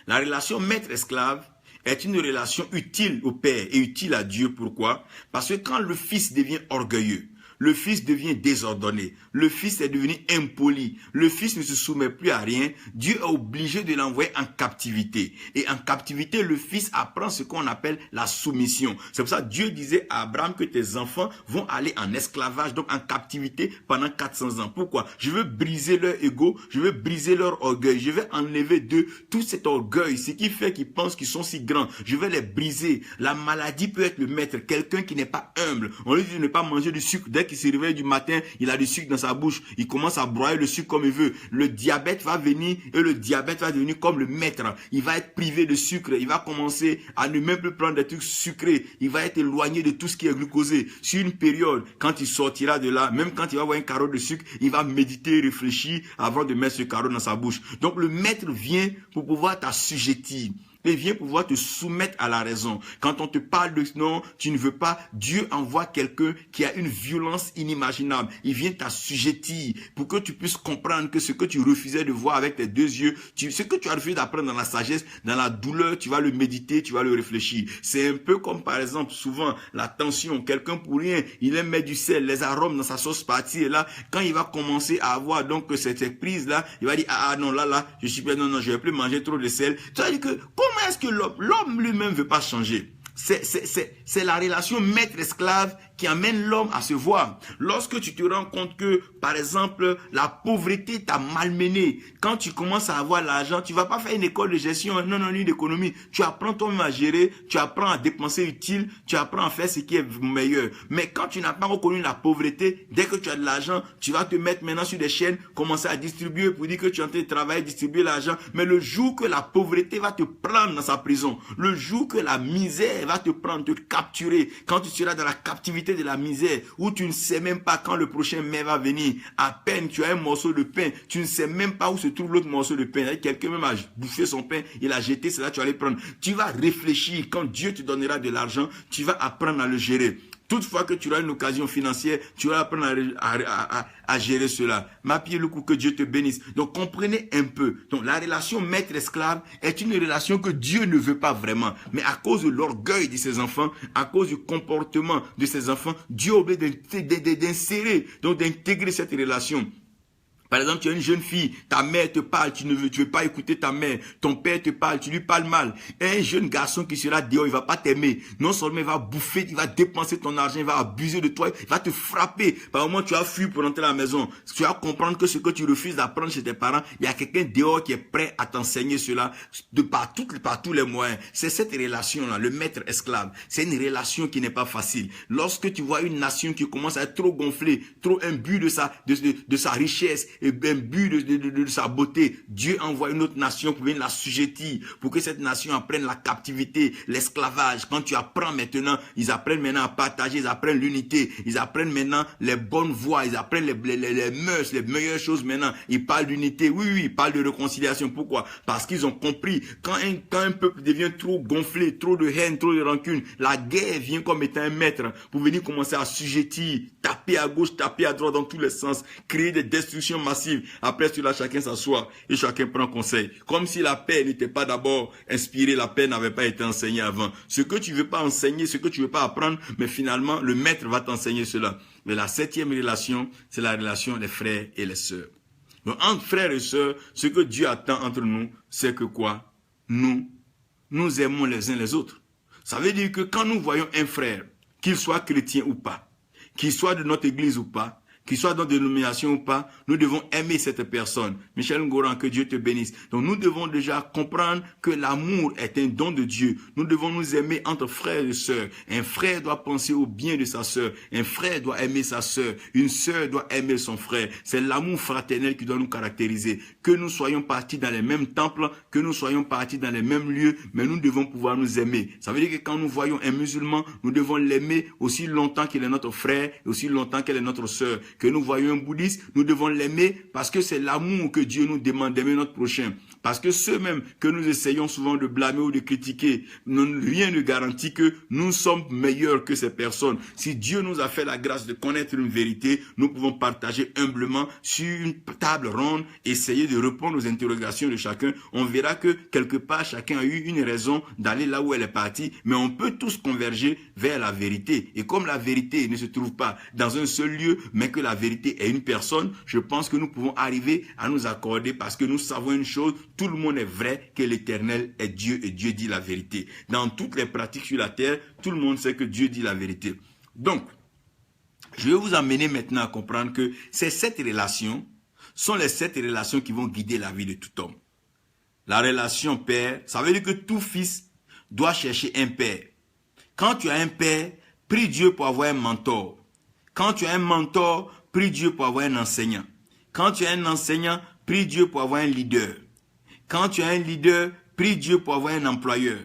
La relation maître-esclave est une relation utile au Père et utile à Dieu. Pourquoi? Parce que quand le Fils devient orgueilleux, le fils devient désordonné, le fils est devenu impoli, le fils ne se soumet plus à rien, Dieu est obligé de l'envoyer en captivité. Et en captivité, le fils apprend ce qu'on appelle la soumission. C'est pour ça que Dieu disait à Abraham que tes enfants vont aller en esclavage, donc en captivité pendant 400 ans. Pourquoi? Je veux briser leur ego, je veux briser leur orgueil, je vais enlever d'eux tout cet orgueil, ce qui fait qu'ils pensent qu'ils sont si grands. Je vais les briser. La maladie peut être le maître, quelqu'un qui n'est pas humble. On lui dit de ne pas manger du sucre. Dès qu'il se réveille du matin, il a du sucre dans sa bouche, il commence à broyer le sucre comme il veut. Le diabète va venir et le diabète va devenir comme le maître. Il va être privé de sucre, il va commencer à ne même plus prendre des trucs sucrés, il va être éloigné de tout ce qui est glucosé. Sur une période, quand il sortira de là, même quand il va avoir un carreau de sucre, il va méditer, réfléchir avant de mettre ce carreau dans sa bouche. Donc le maître vient pour pouvoir t'assujettir. Et vient pouvoir te soumettre à la raison. Quand on te parle de non, tu ne veux pas, Dieu envoie quelqu'un qui a une violence inimaginable. Il vient t'assujettir pour que tu puisses comprendre que ce que tu refusais de voir avec tes deux yeux, ce que tu as refusé d'apprendre dans la sagesse, dans la douleur, tu vas le méditer, tu vas le réfléchir. C'est un peu comme par exemple souvent la tension. Quelqu'un pour rien, il aime mettre du sel, les arômes dans sa sauce partie et là, quand il va commencer à avoir donc cette prise là, il va dire non là, je suis pas, non, je vais plus manger trop de sel. Ça veut dire que comment est-ce que l'homme lui-même ne veut pas changer? C'est la relation maître-esclave qui amène l'homme à se voir. Lorsque tu te rends compte que, par exemple, la pauvreté t'a malmené, quand tu commences à avoir l'argent, tu vas pas faire une école de gestion, non, une économie. Tu apprends toi-même à gérer, tu apprends à dépenser utile, tu apprends à faire ce qui est meilleur. Mais quand tu n'as pas reconnu la pauvreté, dès que tu as de l'argent, tu vas te mettre maintenant sur des chaînes, commencer à distribuer pour dire que tu es en train de travailler, distribuer l'argent. Mais le jour que la pauvreté va te prendre dans sa prison, le jour que la misère va te prendre, te capturer, quand tu seras dans la captivité de la misère, où tu ne sais même pas quand le prochain mai va venir, à peine tu as un morceau de pain, tu ne sais même pas où se trouve l'autre morceau de pain, quelqu'un même a bouffé son pain, il a jeté, c'est là que tu vas aller prendre. Tu vas réfléchir, quand Dieu te donnera de l'argent, tu vas apprendre à le gérer. Toutefois que tu auras une occasion financière, tu vas apprendre à gérer cela. Ma pied le coup, que Dieu te bénisse. Donc comprenez un peu. Donc la relation maître-esclave est une relation que Dieu ne veut pas vraiment. Mais à cause de l'orgueil de ses enfants, à cause du comportement de ses enfants, Dieu a oublié d'insérer, donc d'intégrer cette relation. Par exemple, tu es une jeune fille, ta mère te parle, tu veux pas écouter ta mère, ton père te parle, tu lui parles mal. Et un jeune garçon qui sera dehors, il va pas t'aimer. Non seulement il va bouffer, il va dépenser ton argent, il va abuser de toi, il va te frapper. Par moment, tu as fui pour rentrer à la maison. Tu vas comprendre que ce que tu refuses d'apprendre chez tes parents, il y a quelqu'un dehors qui est prêt à t'enseigner cela par tous les moyens. C'est cette relation-là, le maître-esclave. C'est une relation qui n'est pas facile. Lorsque tu vois une nation qui commence à être trop gonflée, trop imbue de sa richesse, et bien but de sa beauté, Dieu envoie une autre nation pour venir la sujettir, pour que cette nation apprenne la captivité, l'esclavage. Quand tu apprends maintenant, ils apprennent maintenant à partager, ils apprennent l'unité, ils apprennent maintenant les bonnes voies, ils apprennent les mœurs, les meilleures choses maintenant. Ils parlent d'unité, oui, ils parlent de réconciliation. Pourquoi? Parce qu'ils ont compris, quand un peuple devient trop gonflé, trop de haine, trop de rancune, la guerre vient comme étant un maître pour venir commencer à sujettir, taper à gauche, taper à droite dans tous les sens, créer des destructions massive. Après cela, chacun s'assoit et chacun prend conseil. Comme si la paix n'était pas d'abord inspirée, la paix n'avait pas été enseignée avant. Ce que tu veux pas enseigner, ce que tu veux pas apprendre, mais finalement, le maître va t'enseigner cela. Mais la 7e relation, c'est la relation des frères et les sœurs. Donc, entre frères et sœurs, ce que Dieu attend entre nous, c'est que quoi? Nous aimons les uns les autres. Ça veut dire que quand nous voyons un frère, qu'il soit chrétien ou pas, qu'il soit de notre église ou pas, qu'il soit dans des dénominations ou pas, nous devons aimer cette personne. Michel Ngoran, que Dieu te bénisse. Donc nous devons déjà comprendre que l'amour est un don de Dieu. Nous devons nous aimer entre frères et sœurs. Un frère doit penser au bien de sa sœur. Un frère doit aimer sa sœur. Une sœur doit aimer son frère. C'est l'amour fraternel qui doit nous caractériser. Que nous soyons partis dans les mêmes temples, que nous soyons partis dans les mêmes lieux, mais nous devons pouvoir nous aimer. Ça veut dire que quand nous voyons un musulman, nous devons l'aimer aussi longtemps qu'il est notre frère et aussi longtemps qu'elle est notre sœur. Que nous voyons un bouddhiste, nous devons l'aimer parce que c'est l'amour que Dieu nous demande d'aimer notre prochain. Parce que ceux-mêmes que nous essayons souvent de blâmer ou de critiquer, rien ne garantit que nous sommes meilleurs que ces personnes. Si Dieu nous a fait la grâce de connaître une vérité, nous pouvons partager humblement sur une table ronde, essayer de répondre aux interrogations de chacun. On verra que quelque part, chacun a eu une raison d'aller là où elle est partie, mais on peut tous converger vers la vérité. Et comme la vérité ne se trouve pas dans un seul lieu, mais que la vérité est une personne, je pense que nous pouvons arriver à nous accorder parce que nous savons une chose, tout le monde est vrai que l'Éternel est Dieu et Dieu dit la vérité. Dans toutes les pratiques sur la terre, tout le monde sait que Dieu dit la vérité. Donc, je vais vous amener maintenant à comprendre que ces 7 relations sont les 7 relations qui vont guider la vie de tout homme. La relation père, ça veut dire que tout fils doit chercher un père. Quand tu as un père, prie Dieu pour avoir un mentor. Quand tu as un mentor, prie Dieu pour avoir un enseignant. Quand tu as un enseignant, prie Dieu pour avoir un leader. Quand tu as un leader, prie Dieu pour avoir un employeur.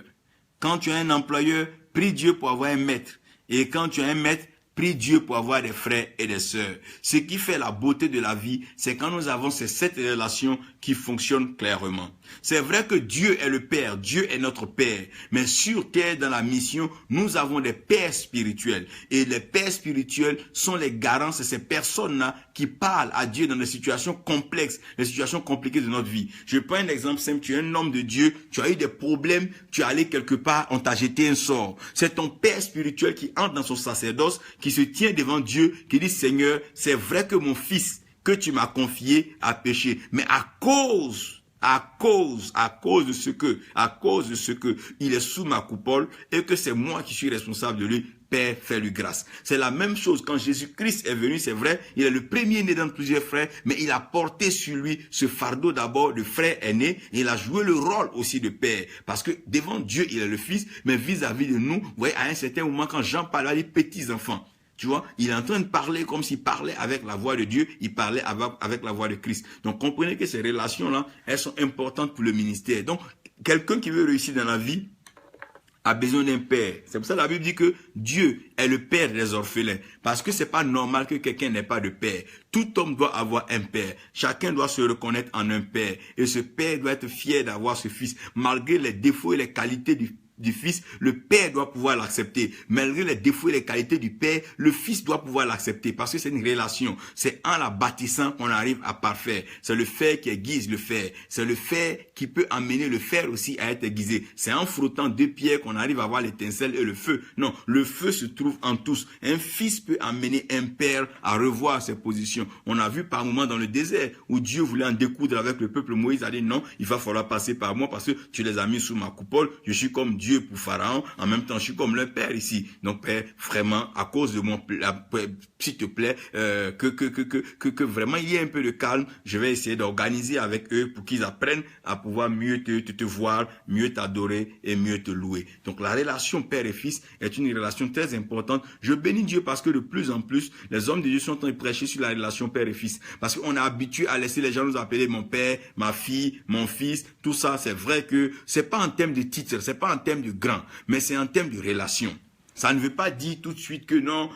Quand tu as un employeur, prie Dieu pour avoir un maître. Et quand tu as un maître, prie Dieu pour avoir des frères et des sœurs. Ce qui fait la beauté de la vie, c'est quand nous avons ces 7 relations qui fonctionnent clairement. C'est vrai que Dieu est le Père, Dieu est notre Père. Mais sur terre, dans la mission, nous avons des pères spirituels. Et les pères spirituels sont les garants, c'est ces personnes-là qui parlent à Dieu dans des situations complexes, des situations compliquées de notre vie. Je prends un exemple simple, tu es un homme de Dieu, tu as eu des problèmes, tu es allé quelque part, on t'a jeté un sort. C'est ton père spirituel qui entre dans son sacerdoce, qui se tient devant Dieu, qui dit, Seigneur, c'est vrai que mon fils que tu m'as confié a péché, mais à cause de ce que il est sous ma coupole et que c'est moi qui suis responsable de lui, Père, fais-lui grâce. C'est la même chose quand Jésus-Christ est venu, c'est vrai, il est le premier né dans plusieurs frères, mais il a porté sur lui ce fardeau d'abord de frère aîné, et il a joué le rôle aussi de père, parce que devant Dieu, il est le fils, mais vis-à-vis de nous, vous voyez, à un certain moment, quand Jean parlait des petits enfants, tu vois, il est en train de parler comme s'il parlait avec la voix de Dieu, il parlait avec la voix de Christ. Donc, comprenez que ces relations-là, elles sont importantes pour le ministère. Donc, quelqu'un qui veut réussir dans la vie a besoin d'un père. C'est pour ça que la Bible dit que Dieu est le père des orphelins. Parce que c'est pas normal que quelqu'un n'ait pas de père. Tout homme doit avoir un père. Chacun doit se reconnaître en un père. Et ce père doit être fier d'avoir ce fils, malgré les défauts et les qualités du du Fils, le Père doit pouvoir l'accepter. Malgré les défauts et les qualités du Père, le Fils doit pouvoir l'accepter parce que c'est une relation. C'est en la bâtissant qu'on arrive à parfaire. C'est le fer qui aiguise le fer. C'est le fer qui peut amener le fer aussi à être aiguisé. C'est en frottant deux pierres qu'on arrive à voir l'étincelle et le feu. Non, le feu se trouve en tous. Un fils peut amener un père à revoir ses positions. On a vu par moments dans le désert où Dieu voulait en découdre avec le peuple. Moïse a dit non, il va falloir passer par moi parce que tu les as mis sous ma coupole. Je suis comme Dieu pour Pharaon. En même temps, je suis comme le père ici. Donc, père, vraiment, à cause de mon, s'il te plaît, que vraiment il y ait un peu de calme. Je vais essayer d'organiser avec eux pour qu'ils apprennent à pouvoir mieux te voir, mieux t'adorer et mieux te louer. Donc, la relation père et fils est une relation très importante. Je bénis Dieu parce que de plus en plus, les hommes de Dieu sont en train de prêcher sur la relation père et fils. Parce qu'on est habitué à laisser les gens nous appeler mon père, ma fille, mon fils. Tout ça, c'est vrai que c'est pas en termes de titre, c'est pas en termes de grand, mais c'est en termes de relation. Ça ne veut pas dire tout de suite que non.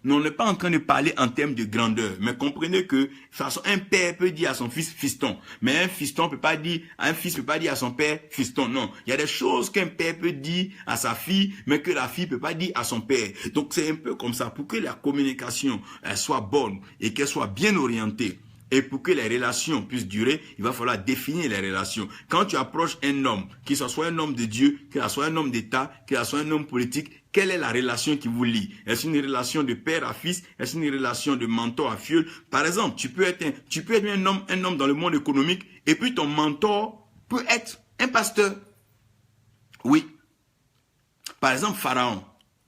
On n'est pas en train de parler en termes de grandeur. Mais comprenez que, de toute façon, un père peut dire à son fils fiston. Mais un fils peut pas dire à son père fiston. Non. Il y a des choses qu'un père peut dire à sa fille, mais que la fille peut pas dire à son père. Donc c'est un peu comme ça. Pour que la communication soit bonne et qu'elle soit bien orientée, et pour que les relations puissent durer, il va falloir définir les relations. Quand tu approches un homme, qu'il soit un homme de Dieu, qu'il soit un homme d'État, qu'il soit un homme politique, quelle est la relation qui vous lie? Est-ce une relation de père à fils? Est-ce une relation de mentor à filleul? Par exemple, tu peux être un homme dans le monde économique et puis ton mentor peut être un pasteur. Oui. Par exemple, Pharaon,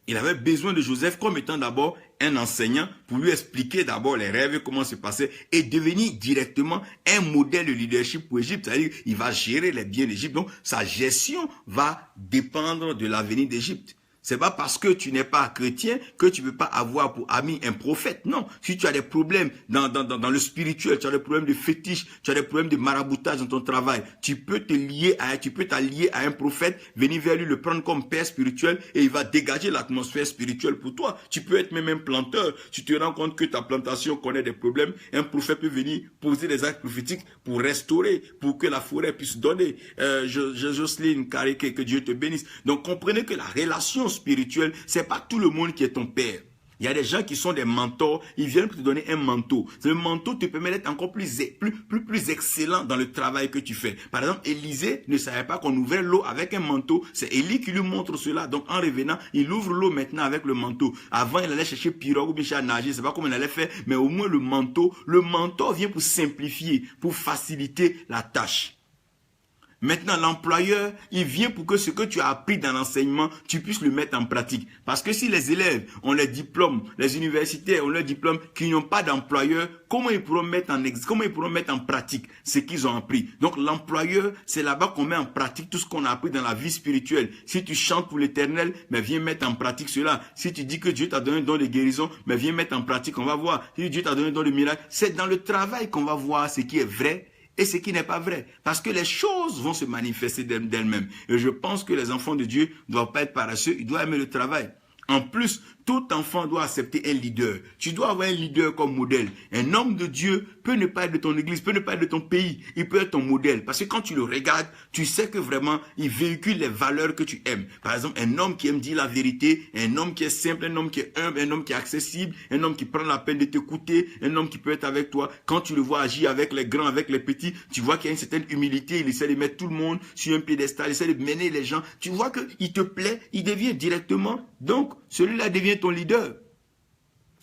il avait besoin de Joseph comme étant d'abord un enseignant pour lui expliquer d'abord les rêves, comment se passer et devenir directement un modèle de leadership pour l'Égypte. C'est-à-dire qu'il va gérer les biens d'Égypte. Donc, sa gestion va dépendre de l'avenir d'Égypte. C'est pas parce que tu n'es pas chrétien que tu ne peux pas avoir pour ami un prophète. Non. Si tu as des problèmes dans le spirituel, tu as des problèmes de fétiche, tu as des problèmes de maraboutage dans ton travail, tu peux t'allier à un prophète, venir vers lui, le prendre comme père spirituel et il va dégager l'atmosphère spirituelle pour toi. Tu peux être même un planteur. Si tu te rends compte que ta plantation connaît des problèmes, un prophète peut venir poser des actes prophétiques pour restaurer, pour que la forêt puisse donner. Jocelyne Carriquet, que Dieu te bénisse. Donc comprenez que la relation spirituel, c'est pas tout le monde qui est ton père. Il y a des gens qui sont des mentors, ils viennent pour te donner un manteau. Ce manteau te permet d'être encore plus excellent dans le travail que tu fais. Par exemple, Élisée ne savait pas qu'on ouvrait l'eau avec un manteau. C'est Élie qui lui montre cela. Donc, en revenant, il ouvre l'eau maintenant avec le manteau. Avant, il allait chercher pirogue ou bien à nager. C'est pas comme il allait faire, mais au moins le manteau vient pour simplifier, pour faciliter la tâche. Maintenant, l'employeur, il vient pour que ce que tu as appris dans l'enseignement, tu puisses le mettre en pratique. Parce que si les élèves ont les diplômes, les universitaires ont leurs diplômes, qui n'ont pas d'employeur, comment ils pourront mettre en pratique ce qu'ils ont appris? Donc, l'employeur, c'est là-bas qu'on met en pratique tout ce qu'on a appris dans la vie spirituelle. Si tu chantes pour l'Éternel, mais viens mettre en pratique cela. Si tu dis que Dieu t'a donné un don de guérison, mais viens mettre en pratique, on va voir. Si Dieu t'a donné un don de miracle, c'est dans le travail qu'on va voir ce qui est vrai et ce qui n'est pas vrai. Parce que les choses vont se manifester d'elles-mêmes. Et je pense que les enfants de Dieu ne doivent pas être paresseux, ils doivent aimer le travail. En plus, tout enfant doit accepter un leader. Tu dois avoir un leader comme modèle. Un homme de Dieu peut ne pas être de ton église, peut ne pas être de ton pays. Il peut être ton modèle. Parce que quand tu le regardes, tu sais que vraiment, il véhicule les valeurs que tu aimes. Par exemple, un homme qui aime dire la vérité, un homme qui est simple, un homme qui est humble, un homme qui est accessible, un homme qui prend la peine de t'écouter, un homme qui peut être avec toi. Quand tu le vois agir avec les grands, avec les petits, tu vois qu'il y a une certaine humilité. Il essaie de mettre tout le monde sur un piédestal, il essaie de mener les gens. Tu vois qu'il te plaît, il devient directement. Donc, celui-là devient ton leader.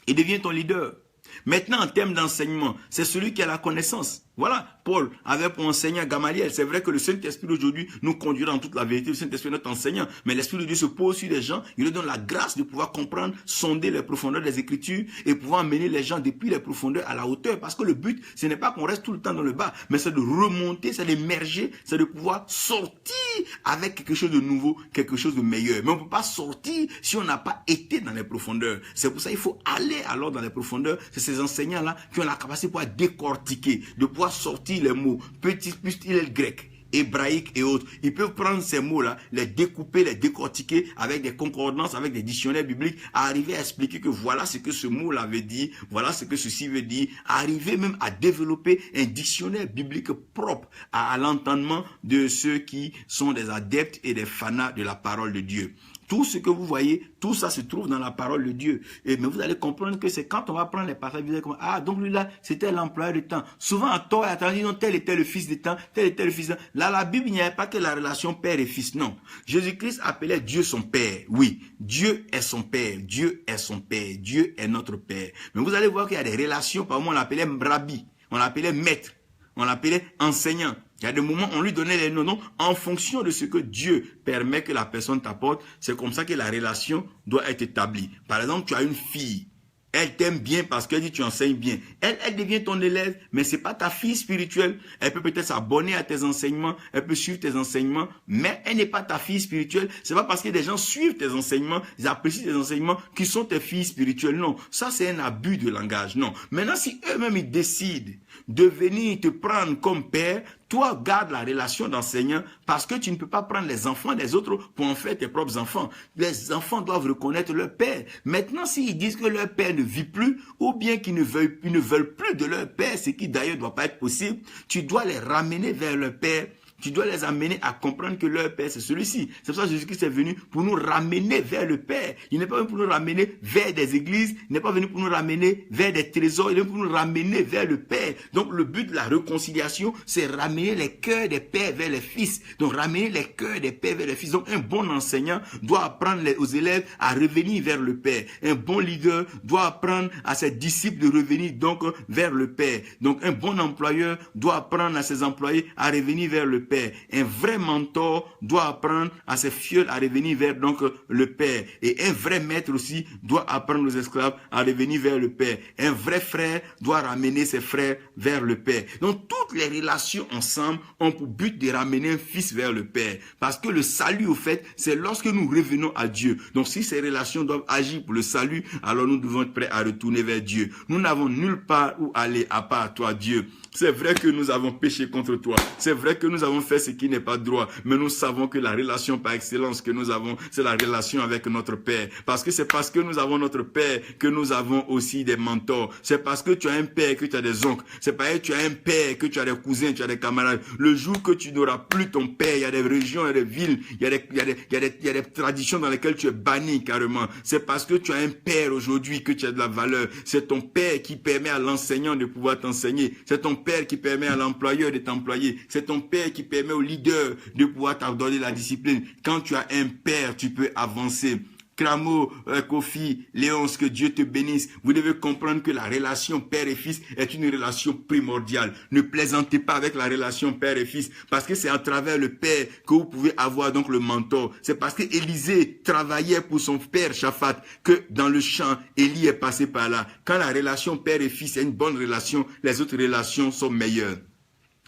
Il devient ton leader. Maintenant, en termes d'enseignement, c'est celui qui a la connaissance. Voilà, Paul avait pour enseignant Gamaliel. C'est vrai que le Saint-Esprit aujourd'hui nous conduira dans toute la vérité. Le Saint-Esprit est notre enseignant. Mais l'Esprit de Dieu se pose sur les gens. Il leur donne la grâce de pouvoir comprendre, sonder les profondeurs des Écritures et pouvoir amener les gens depuis les profondeurs à la hauteur. Parce que le but, ce n'est pas qu'on reste tout le temps dans le bas, mais c'est de remonter, c'est d'émerger, c'est de pouvoir sortir avec quelque chose de nouveau, quelque chose de meilleur. Mais on ne peut pas sortir si on n'a pas été dans les profondeurs. C'est pour ça qu'il faut aller alors dans les profondeurs. C'est ces enseignants-là qui ont la capacité de pouvoir décortiquer, de pouvoir sortir les mots, petit plus il est grec. hébraïques et autres. Ils peuvent prendre ces mots-là, les découper, les décortiquer avec des concordances, avec des dictionnaires bibliques, arriver à expliquer que voilà ce que ce mot-là veut dire, voilà ce que ceci veut dire, arriver même à développer un dictionnaire biblique propre à l'entendement de ceux qui sont des adeptes et des fanats de la parole de Dieu. Tout ce que vous voyez, tout ça se trouve dans la parole de Dieu. Mais vous allez comprendre que c'est quand on va prendre les passages, vous allez comprendre, ah, donc lui là, c'était l'employeur de temps. Souvent, à tort et à tort, on dit non, tel était le fils de temps, tel était le fils de temps. Là, la Bible, il n'y avait pas que la relation père et fils, non. Jésus-Christ appelait Dieu son père. Oui, Dieu est son père, Dieu est son père, Dieu est notre père. Mais vous allez voir qu'il y a des relations, par moment, on l'appelait rabbi, on l'appelait maître, on l'appelait enseignant. Il y a des moments où on lui donnait les noms en fonction de ce que Dieu permet que la personne t'apporte. C'est comme ça que la relation doit être établie. Par exemple, tu as une fille. Elle t'aime bien parce qu'elle dit tu enseignes bien. Elle devient ton élève, mais c'est pas ta fille spirituelle. Elle peut peut-être s'abonner à tes enseignements, elle peut suivre tes enseignements, mais elle n'est pas ta fille spirituelle. C'est pas parce que des gens suivent tes enseignements, ils apprécient tes enseignements, qu'ils sont tes filles spirituelles. Non, ça c'est un abus de langage. Non. Maintenant, si eux-mêmes ils décident de venir te prendre comme père, toi, garde la relation d'enseignant parce que tu ne peux pas prendre les enfants des autres pour en faire tes propres enfants. Les enfants doivent reconnaître leur père. Maintenant, s'ils disent que leur père ne vit plus ou bien qu'ils ne veulent plus de leur père, ce qui d'ailleurs ne doit pas être possible, tu dois les ramener vers leur père. Tu dois les amener à comprendre que leur Père, c'est celui-ci. C'est pour ça que Jésus-Christ est venu pour nous ramener vers le Père. Il n'est pas venu pour nous ramener vers des églises. Il n'est pas venu pour nous ramener vers des trésors. Il est venu pour nous ramener vers le Père. Donc, le but de la réconciliation, c'est ramener les cœurs des pères vers les fils. Donc, ramener les cœurs des pères vers les fils. Donc, un bon enseignant doit apprendre aux élèves à revenir vers le Père. Un bon leader doit apprendre à ses disciples de revenir donc vers le Père. Donc, un bon employeur doit apprendre à ses employés à revenir vers le Père. Un vrai mentor doit apprendre à ses fioles à revenir vers donc le Père. Et un vrai maître aussi doit apprendre aux esclaves à revenir vers le Père. Un vrai frère doit ramener ses frères vers le Père. Donc toutes les relations ensemble ont pour but de ramener un fils vers le Père. Parce que le salut au fait, c'est lorsque nous revenons à Dieu. Donc si ces relations doivent agir pour le salut, alors nous devons être prêts à retourner vers Dieu. Nous n'avons nulle part où aller à part toi, Dieu. C'est vrai que nous avons péché contre toi. C'est vrai que nous avons fait ce qui n'est pas droit. Mais nous savons que la relation par excellence que nous avons, c'est la relation avec notre Père. Parce que c'est parce que nous avons notre Père que nous avons aussi des mentors. C'est parce que tu as un père que tu as des oncles. C'est parce que tu as un père que tu as des cousins, tu as des camarades. Le jour que tu n'auras plus ton père, il y a des régions, il y a des villes, il y a des traditions dans lesquelles tu es banni carrément. C'est parce que tu as un père aujourd'hui que tu as de la valeur. C'est ton père qui permet à l'enseignant de pouvoir t'enseigner. C'est ton père qui permet à l'employeur de t'employer. C'est ton père qui permet au leader de pouvoir t'ordonner la discipline. Quand tu as un père, tu peux avancer. Cramo, Kofi, Léonce, que Dieu te bénisse. Vous devez comprendre que la relation père et fils est une relation primordiale. Ne plaisantez pas avec la relation père et fils, parce que c'est à travers le père que vous pouvez avoir donc le mentor. C'est parce que Élisée travaillait pour son père Shaphat que dans le champ, Élie est passé par là. Quand la relation père et fils est une bonne relation, les autres relations sont meilleures.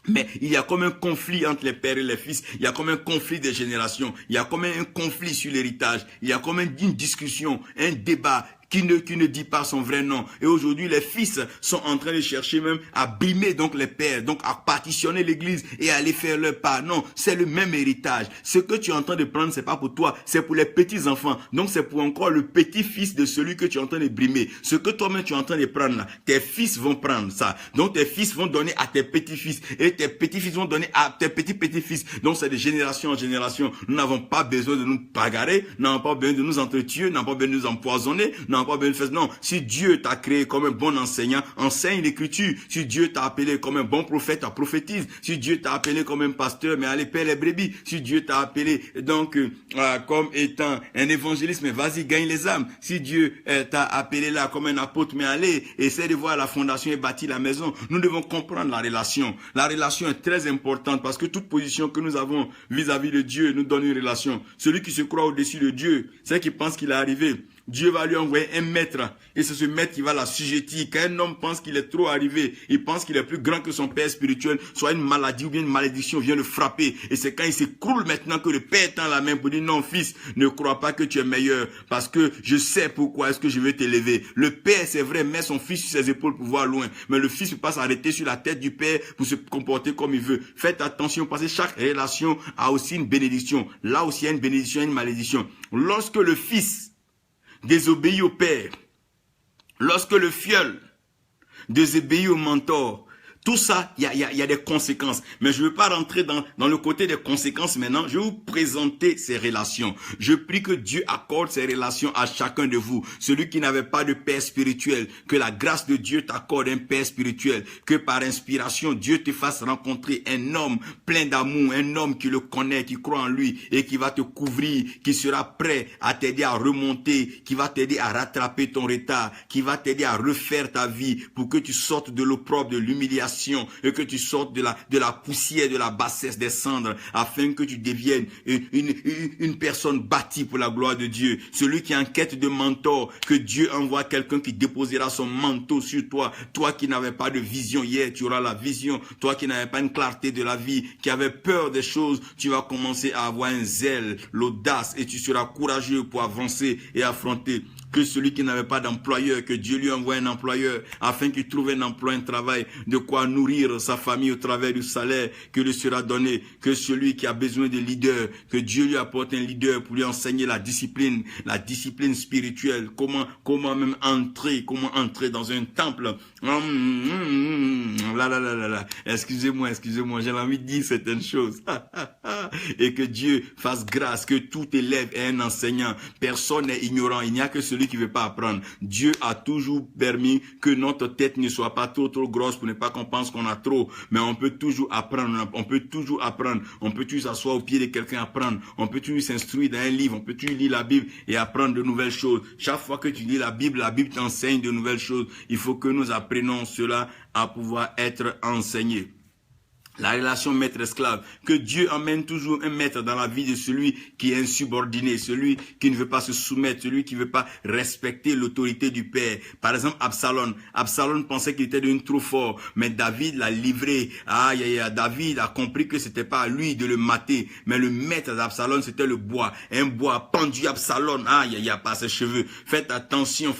Mais il y a comme un conflit entre les pères et les fils. Il y a comme un conflit des générations. Il y a comme un conflit sur l'héritage. Il y a comme une discussion, un débat qui ne dit pas son vrai nom. Et aujourd'hui, les fils sont en train de chercher même à brimer donc les pères, donc à partitionner l'église et à aller faire leur part. Non, c'est le même héritage. Ce que tu es en train de prendre, c'est pas pour toi, c'est pour les petits enfants. Donc c'est pour encore le petit-fils de celui que tu es en train de brimer. Ce que toi-même tu es en train de prendre là, tes fils vont prendre ça. Donc tes fils vont donner à tes petits-fils et tes petits-fils vont donner à tes petits-petits-fils. Donc c'est de génération en génération. Nous n'avons pas besoin de nous bagarrer, nous n'avons pas besoin de nous entretuer, nous n'avons pas besoin de nous empoisonner, non, si Dieu t'a créé comme un bon enseignant, enseigne l'écriture. Si Dieu t'a appelé comme un bon prophète, prophétise. Si Dieu t'a appelé comme un pasteur, mais allez payer les brebis. Si Dieu t'a appelé donc comme étant un évangéliste, mais vas-y, gagne les âmes. Si Dieu t'a appelé là comme un apôtre, mais allez, essaie de voir la fondation et bâtir la maison. Nous devons comprendre la relation. La relation est très importante parce que toute position que nous avons vis-à-vis de Dieu nous donne une relation. Celui qui se croit au-dessus de Dieu, c'est qui pense qu'il est arrivé. Dieu va lui envoyer un maître. Et c'est ce maître qui va l'assujettir. Quand un homme pense qu'il est trop arrivé, il pense qu'il est plus grand que son père spirituel, soit une maladie ou bien une malédiction vient le frapper. Et c'est quand il s'écroule maintenant que le père tend la main pour dire non fils, ne crois pas que tu es meilleur. Parce que je sais pourquoi est-ce que je vais t'élever. Le père, c'est vrai, met son fils sur ses épaules pour voir loin. Mais le fils ne peut pas s'arrêter sur la tête du père pour se comporter comme il veut. Faites attention parce que chaque relation a aussi une bénédiction. Là aussi il y a une bénédiction et une malédiction. Lorsque le fils désobéit au père, lorsque le filleul désobéit au mentor, tout ça, il y a des conséquences. Mais je ne veux pas rentrer dans le côté des conséquences maintenant. Je vais vous présenter ces relations. Je prie que Dieu accorde ces relations à chacun de vous. Celui qui n'avait pas de père spirituel, que la grâce de Dieu t'accorde un père spirituel. Que par inspiration, Dieu te fasse rencontrer un homme plein d'amour, un homme qui le connaît, qui croit en lui et qui va te couvrir, qui sera prêt à t'aider à remonter, qui va t'aider à rattraper ton retard, qui va t'aider à refaire ta vie pour que tu sortes de l'opprobre, de l'humiliation, et que tu sortes de la poussière, de la bassesse des cendres, afin que tu deviennes une personne bâtie pour la gloire de Dieu. Celui qui est en quête de mentor, que Dieu envoie quelqu'un qui déposera son manteau sur toi. Toi qui n'avais pas de vision hier, tu auras la vision. Toi qui n'avais pas une clarté de la vie, qui avait peur des choses, tu vas commencer à avoir un zèle, l'audace, et tu seras courageux pour avancer et affronter. Que celui qui n'avait pas d'employeur, que Dieu lui envoie un employeur afin qu'il trouve un emploi, un travail, de quoi nourrir sa famille au travers du salaire que lui sera donné. Que celui qui a besoin de leader, que Dieu lui apporte un leader pour lui enseigner la discipline spirituelle. Comment même entrer, dans un temple. Excusez-moi, j'ai envie de dire certaines choses. Et que Dieu fasse grâce, que tout élève ait un enseignant. Personne n'est ignorant, il n'y a que celui qui ne veut pas apprendre. Dieu a toujours permis que notre tête ne soit pas trop grosse pour ne pas qu'on pense qu'on a trop. Mais on peut toujours apprendre, on peut toujours s'asseoir au pied de quelqu'un apprendre. On peut toujours s'instruire dans un livre, on peut toujours lire la Bible et apprendre de nouvelles choses. Chaque fois que tu lis la Bible t'enseigne de nouvelles choses. Il faut que nous apprenions cela à pouvoir être enseigné. La relation maître-esclave, que Dieu emmène toujours un maître dans la vie de celui qui est insubordonné, celui qui ne veut pas se soumettre, celui qui ne veut pas respecter l'autorité du père. Par exemple, Absalom pensait qu'il était devenu trop fort, mais David l'a livré. David a compris que c'était pas à lui de le mater, mais le maître d'Absalom, c'était le bois. Un bois pendu Absalom, par ses cheveux. Faites attention.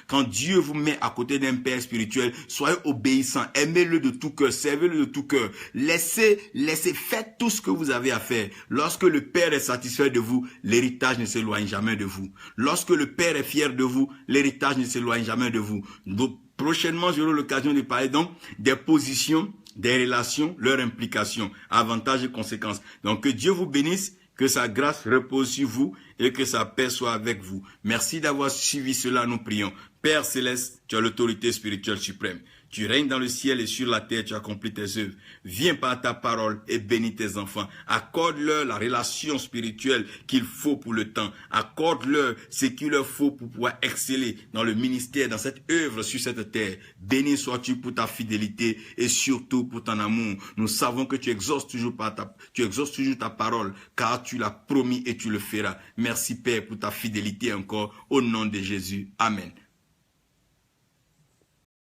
Quand Dieu vous met à côté d'un père spirituel, soyez obéissants, aimez-le de tout cœur, servez-le de tout cœur. Faites tout ce que vous avez à faire. Lorsque le Père est satisfait de vous, l'héritage ne s'éloigne jamais de vous. Lorsque le Père est fier de vous, l'héritage ne s'éloigne jamais de vous. Donc, prochainement, j'aurai l'occasion de parler donc des positions, des relations, leurs implications, avantages et conséquences. Donc, que Dieu vous bénisse, que sa grâce repose sur vous et que sa paix soit avec vous. Merci d'avoir suivi cela, nous prions. Père Céleste, tu as l'autorité spirituelle suprême. Tu règnes dans le ciel et sur la terre, tu accomplis tes œuvres. Viens par ta parole et bénis tes enfants. Accorde-leur la relation spirituelle qu'il faut pour le temps. Accorde-leur ce qu'il leur faut pour pouvoir exceller dans le ministère, dans cette œuvre sur cette terre. Béni sois-tu pour ta fidélité et surtout pour ton amour. Nous savons que tu exauces toujours ta parole, car tu l'as promis et tu le feras. Merci Père pour ta fidélité encore, au nom de Jésus. Amen.